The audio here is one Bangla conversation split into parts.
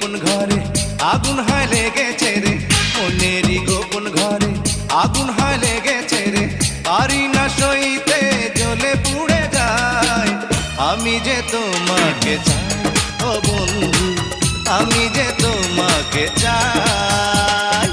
গোপন ঘরে আগুন হয় লেগেছে রে, মনেরই গোপন ঘরে আগুন হয় লেগেছে রে, পারি না সইতে জ্বলে পুড়ে যায়। আমি যে তোমাকে চাই ও বন্ধু, আমি যে তোমাকে চাই।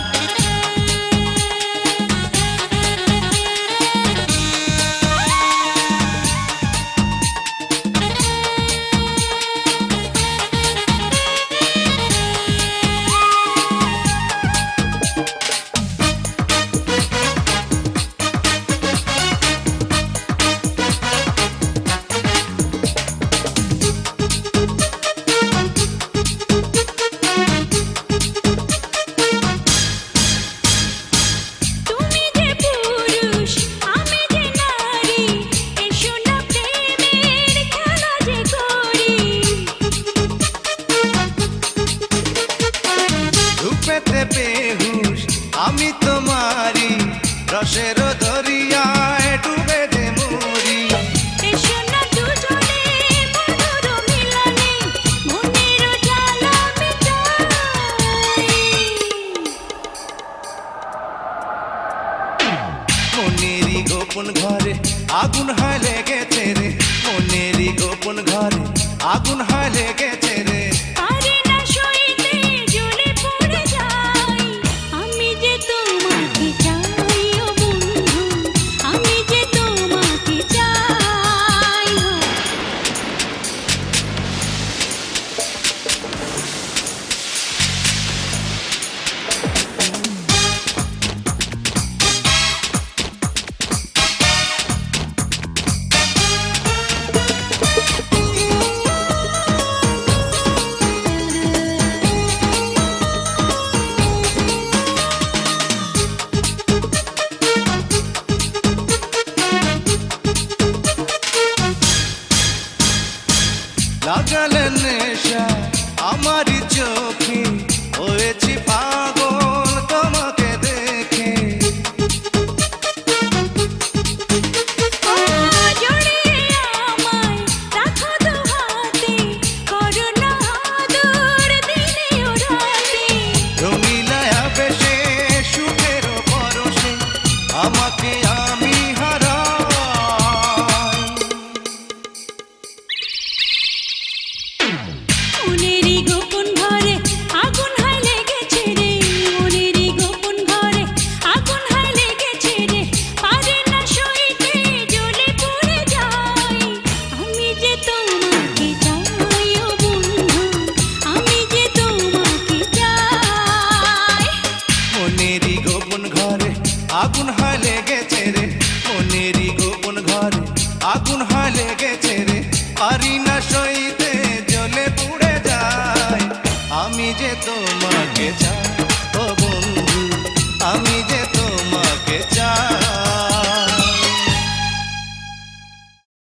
বেহুশ আমি তোমারি রসের দরিয়ায় ডুবে যে মরি। এসো না দুজনে মধুর মিলনে মনের জ্বালা মেটাই। মনেরই গোপন ঘরে আগুন হয় লেগেছে রে, মনেরই গোপন ঘরে আগুন হয় লেগেছে রে, পারি না সইতে জ্বলে পুড়ে যাই। আমি যে তোমাকে চাই ও বন্ধু, আমি যে তোমাকে চাই। লাগালে নেশা আমারই চোখে, হয়েছি পাগল তোমাকে দেখে। জড়িয়ে আমায় রাখো দু হাতে, করো না আদর দিনে ও রাতে। রঙিলায়া বেশে সুখের পরশে আমাকে আমি হারাই। মনেরই গোপন ঘরে আগুন হয় লেগেছে রে, মনেরই গোপন ঘরে আগুন হয় লেগেছে রে, পারি না সইতে জ্বলে পুড়ে যাই। আমি যে তোমাকে চাই ও বন্ধু, আমি যে তোমাকে চাই। মনেরই গোপন ঘরে আগুন হয় লেগেছে রে, মনেরই গোপন ঘরে আগুন হয় লেগেছে রে, পারি না সইতে জ্বলে পুড়ে যায়। আমি যে তোমাকে চাই।